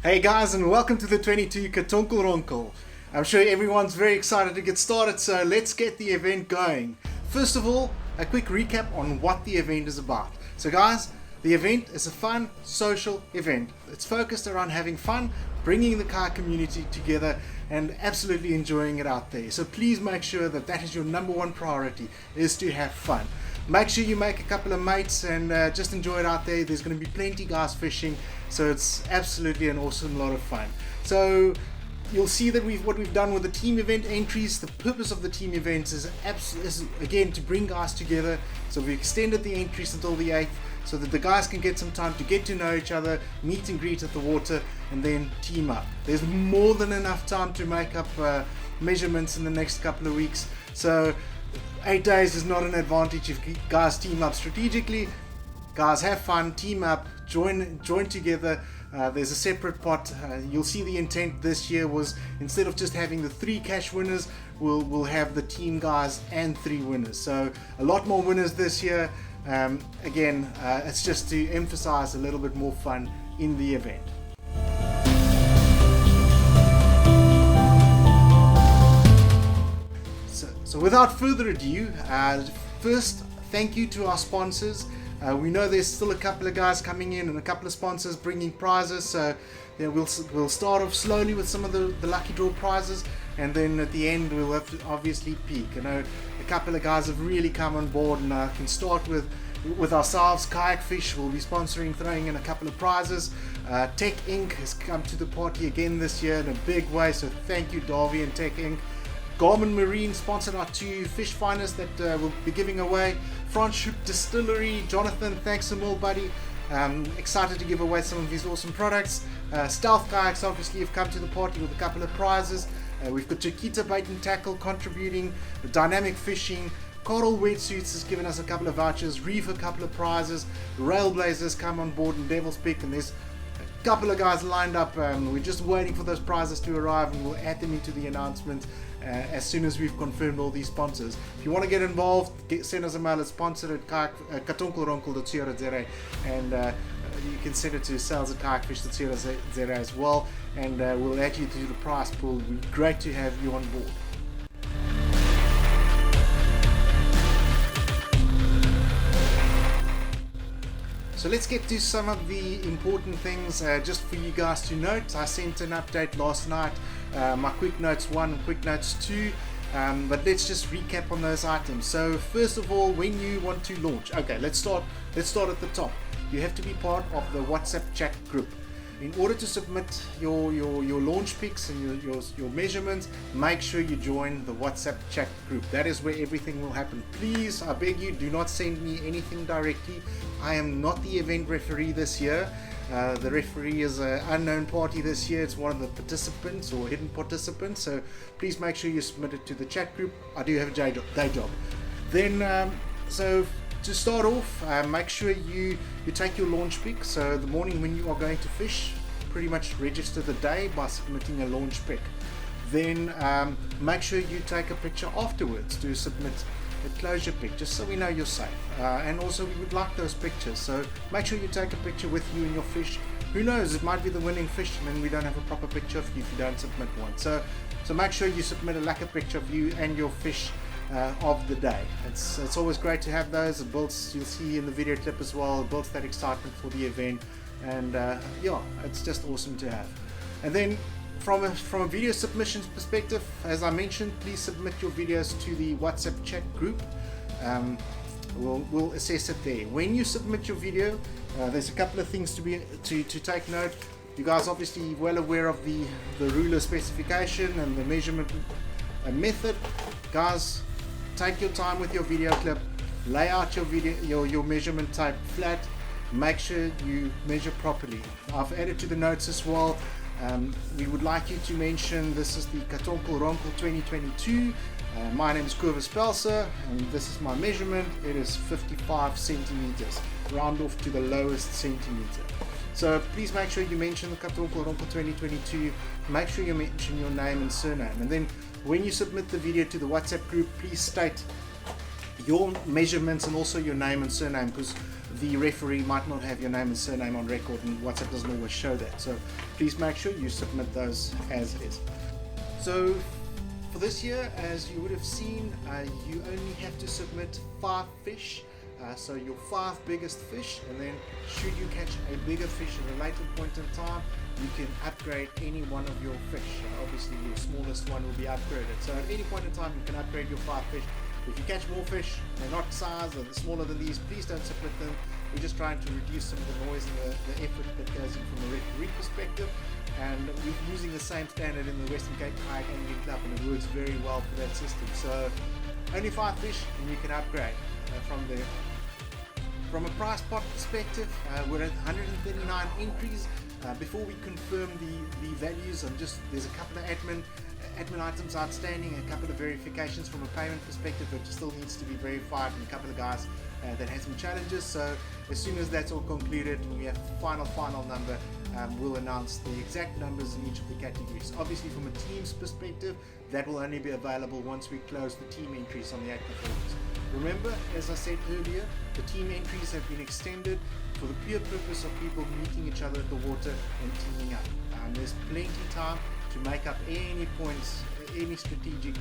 Hey guys, and welcome to the 22 Katonkelronkel. I'm sure everyone's very excited to get started, so let's get the event going. First of all, a quick recap on what the event is about. So guys, the event is a fun, social event. It's focused around having fun, bringing the kayak community together, and absolutely enjoying it out there. So please make sure that that is your number one priority, is to have fun. Make sure you make a couple of mates and just enjoy it out there. There's going to be plenty guys fishing, so it's absolutely an awesome lot of fun. So you'll see that what we've done with the team event entries. The purpose of the team events is again to bring guys together. So we extended the entries until the 8th, so that the guys can get some time to get to know each other, meet and greet at the water, and then team up. There's more than enough time to make up measurements in the next couple of weeks. So 8 days is not an advantage if guys team up strategically. Guys, have fun, team up, join together. There's a separate pot. You'll see the intent this year was, instead of just having the 3 cash winners, we'll have the team guys and 3 winners. So a lot more winners this year. Again, it's just to emphasize a little bit more fun in the event. So without further ado, first, thank you to our sponsors. We know there's still a couple of guys coming in and a couple of sponsors bringing prizes. So yeah, we'll start off slowly with some of the lucky draw prizes, and then at the end we'll have to obviously peak. You know, a couple of guys have really come on board, and I can start with ourselves. Kayak Fish will be sponsoring, throwing in a couple of prizes. Tech Inc. has come to the party again this year in a big way, so thank you Darby and Tech Inc. Garmin Marine sponsored our 2 fish finders that we'll be giving away. Franschhoek Distillery, Jonathan, thanks a mil, buddy. Excited to give away some of these awesome products. Stealth Kayaks obviously have come to the party with a couple of prizes. We've got Chiquita Bait and Tackle contributing. Dynamic Fishing, Coral Wetsuits has given us a couple of vouchers. Reef a couple of prizes. Railblazers come on board, and Devil's Peak, and there's a couple of guys lined up. We're just waiting for those prizes to arrive, and we'll add them into the announcement as soon as we've confirmed all these sponsors. If you want to get involved, send us a mail at sponsored@katonkelronkel.co.za, and you can send it to sales@kayakfish.co.za as well, and we'll add you to the prize pool. It would be great to have you on board. So let's get to some of the important things just for you guys to note. I sent an update last night, my quick notes 1 and quick notes 2, but let's just recap on those items. So first of all, when you want to launch, okay, let's start at the top. You have to be part of the WhatsApp chat group. In order to submit your launch pics and your measurements, make sure you join the WhatsApp chat group. That is where everything will happen. Please, I beg you, do not send me anything directly. I am not the event referee this year. The referee is an unknown party this year. It's one of the participants or hidden participants. So please make sure you submit it to the chat group. I do have a day job. Then, so to start off, make sure you take your launch pic. So the morning when you are going to fish, pretty much register the day by submitting a launch pic. Then make sure you take a picture afterwards to submit a closure pic, just so we know you're safe. And also we would like those pictures, so make sure you take a picture with you and your fish. Who knows, it might be the winning fish, and then we don't have a proper picture of you if you don't submit one. So make sure you submit a lacquer picture of you and your fish of the day. It's always great to have those. It builds, you'll see in the video clip as well, it builds that excitement for the event, and yeah, it's just awesome to have. And then from a video submissions perspective, as I mentioned, please submit your videos to the WhatsApp chat group. We'll assess it there. When you submit your video, there's a couple of things to take note. You guys obviously well aware of the ruler specification and the measurement method. Guys, take your time with your video clip, lay out your measurement tape flat, make sure you measure properly. I've added to the notes as well. We would like you to mention this is the Katonkelronkel 2022. My name is Kobus Pelser, and this is my measurement. It is 55 centimeters, round off to the lowest centimeter. So please make sure you mention the Katonkelronkel 2022. Make sure you mention your name and surname, and then when you submit the video to the WhatsApp group, please state your measurements and also your name and surname, because the referee might not have your name and surname on record, and WhatsApp doesn't always show that. So please make sure you submit those as is. So for this year, as you would have seen, you only have to submit 5 fish. So your 5 biggest fish, and then should you catch a bigger fish at a later point in time, you can upgrade any one of your fish. Obviously your smallest one will be upgraded. So at any point in time you can upgrade your 5 fish. If you catch more fish, they're not size or they're smaller than these, please don't submit them. We're just trying to reduce some of the noise and the effort that goes in from a referee perspective. And we're using the same standard in the Western Cape Kayak Angling Club, and it works very well for that system. So only 5 fish and you can upgrade from there. From a price pot perspective, we're at 139 entries. Before we confirm the values, there's a couple of admin items outstanding, a couple of verifications from a payment perspective that still needs to be verified, and a couple of guys that had some challenges. So as soon as that's all concluded and we have the final number, we'll announce the exact numbers in each of the categories. Obviously from a team's perspective, that will only be available once we close the team entries on the 8th of August. Remember, as I said earlier, the team entries have been extended for the pure purpose of people meeting each other at the water and teaming up. There's plenty of time to make up any points, any strategic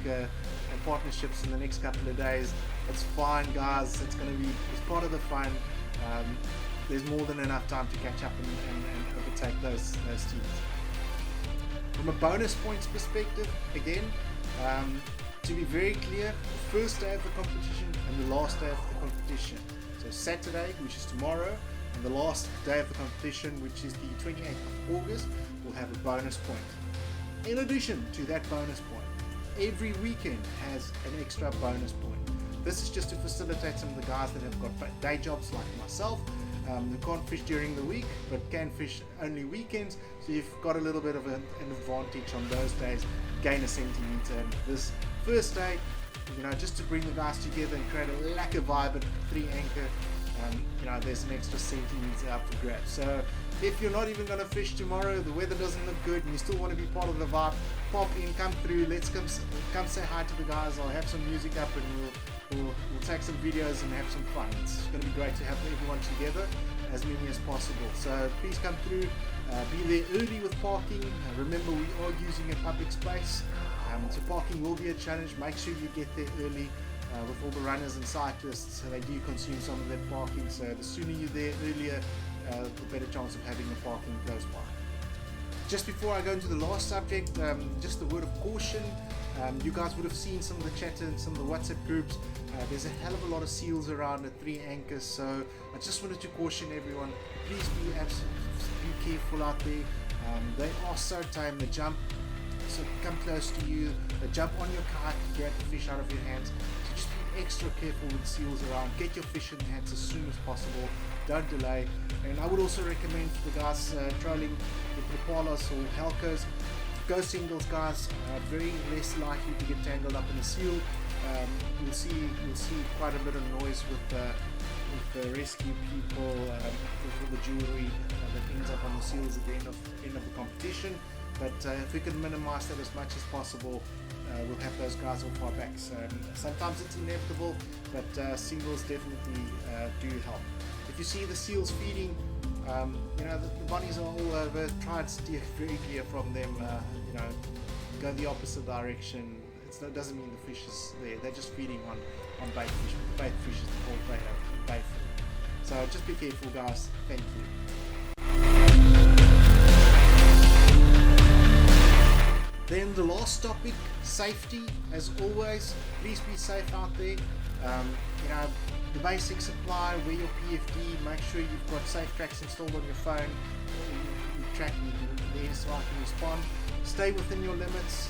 partnerships in the next couple of days. It's fine, guys. It's part of the fun. There's more than enough time to catch up and overtake those teams. From a bonus points perspective, again, to be very clear, the first day of the competition and the last day of the competition. So Saturday, which is tomorrow, and the last day of the competition, which is the 28th of August, will have a bonus point. In addition to that bonus point, every weekend has an extra bonus point. This is just to facilitate some of the guys that have got day jobs like myself, who can't fish during the week but can fish only weekends. So you've got a little bit of an advantage on those days, gain a centimeter. And this first day, just to bring the guys together and create a lacquer vibe at 3 anchor, there's an extra centimeter up for grabs. So if you're not even going to fish tomorrow, the weather doesn't look good, and you still want to be part of the vibe, pop in, come through, let's come say hi to the guys. I'll have some music up and we'll take some videos and have some fun. It's going to be great to have everyone together, as many as possible. So please come through, be there early with parking. Remember, we are using a public space, so parking will be a challenge. Make sure you get there early. With all the runners and cyclists, they do consume some of their parking, so the sooner you're there earlier, the better chance of having the parking close by. Just before I go into the last subject, just a word of caution. You guys would have seen some of the chatter in some of the WhatsApp groups. There's a hell of a lot of seals around at 3 anchors, so I just wanted to caution everyone, please be careful out there. They are so tame, they jump, so come close to you, they jump on your kayak and grab the fish out of your hands. So just be extra careful with seals around. Get your fish in the hands as soon as possible, don't delay. And I would also recommend for the guys trolling with Rapalas or Halcos, go singles, guys. Very less likely to get tangled up in a seal. You'll see quite a bit of noise with the rescue people, for the jewelry that ends up on the seals at the end of the competition. But if we can minimize that as much as possible, we'll have those guys off our backs. Sometimes it's inevitable, but singles definitely do help. If you see the seals feeding, the bunnies are all over. Try and steer very clear from them. Go the opposite direction. It doesn't mean the fish is there. They're just feeding on bait fish. Bait fish is the whole bait food. So just be careful, guys. Thank you. Then the last topic, safety. As always, please be safe out there. The basics apply. Wear your PFD. Make sure you've got safe tracks installed on your phone. You track there so I can respond. Stay within your limits.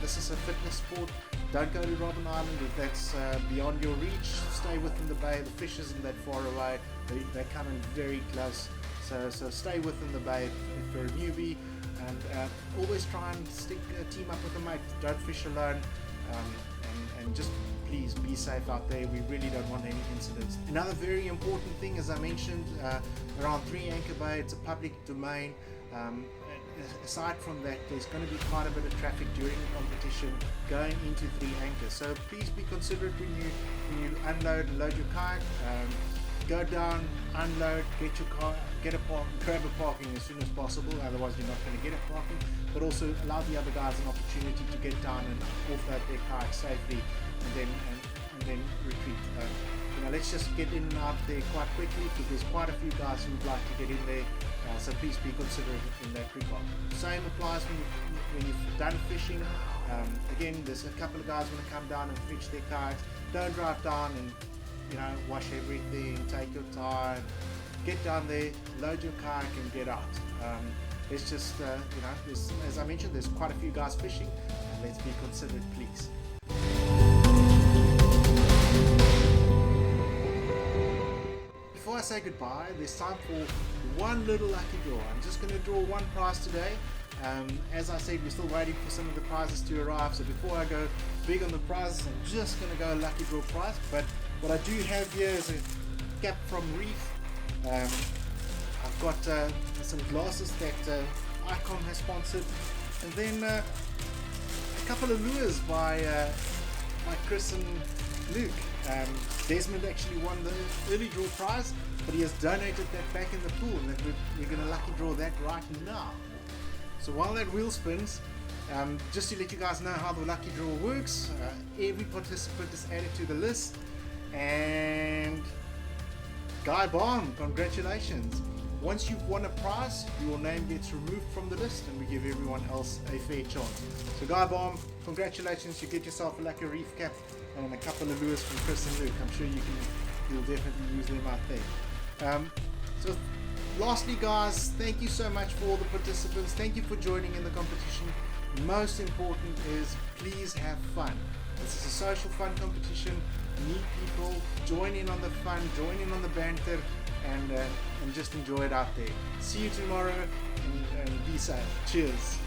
This is a fitness sport. Don't go to Robben Island if that's beyond your reach. Stay within the bay. The fish isn't that far away. They come in very close. So stay within the bay if you're a newbie. And always try and team up with a mate. Don't fish alone, and just please be safe out there. We really don't want any incidents. Another very important thing, as I mentioned, around 3 Anchor Bay, it's a public domain. Aside from that, there's going to be quite a bit of traffic during the competition going into 3 Anchor. So please be considerate when you unload and load your kayak. go down, unload, get your car, grab a parking as soon as possible, otherwise you're not going to get a parking, but also allow the other guys an opportunity to get down and offload their car safely, and then retreat. Let's just get in and out there quite quickly, because there's quite a few guys who would like to get in there, so please be considerate in that regard. Same applies when you've done fishing. Again, there's a couple of guys want to come down and fetch their kayak. Don't drive down and wash everything, take your time, get down there, load your kayak and get out. It's just, as I mentioned, there's quite a few guys fishing, and let's be considerate, please. Before I say goodbye, there's time for one little lucky draw. I'm just going to draw one prize today. As I said, we're still waiting for some of the prizes to arrive, so before I go big on the prizes, I'm just going to go a lucky draw prize. But what I do have here is a cap from Reef. I've got some glasses that Icon has sponsored, and then a couple of lures by Chris and Luke. Desmond actually won the early draw prize, but he has donated that back in the pool, and we're going to lucky draw that right now. So while that wheel spins, just to let you guys know how the lucky draw works, every participant is added to the list, and Guy Balm, congratulations. Once you've won a prize, your name gets removed from the list, and we give everyone else a fair chance. So Guy Balm, congratulations, you get yourself a lucky Reef cap and a couple of lures from Chris and Luke. I'm sure you'll definitely use them out there. So lastly, guys, thank you so much for all the participants. Thank you for joining in the competition. Most important is, please have fun. This is a social fun competition. Meet people, join in on the fun, join in on the banter, and just enjoy it out there. See you tomorrow, and be safe. Cheers.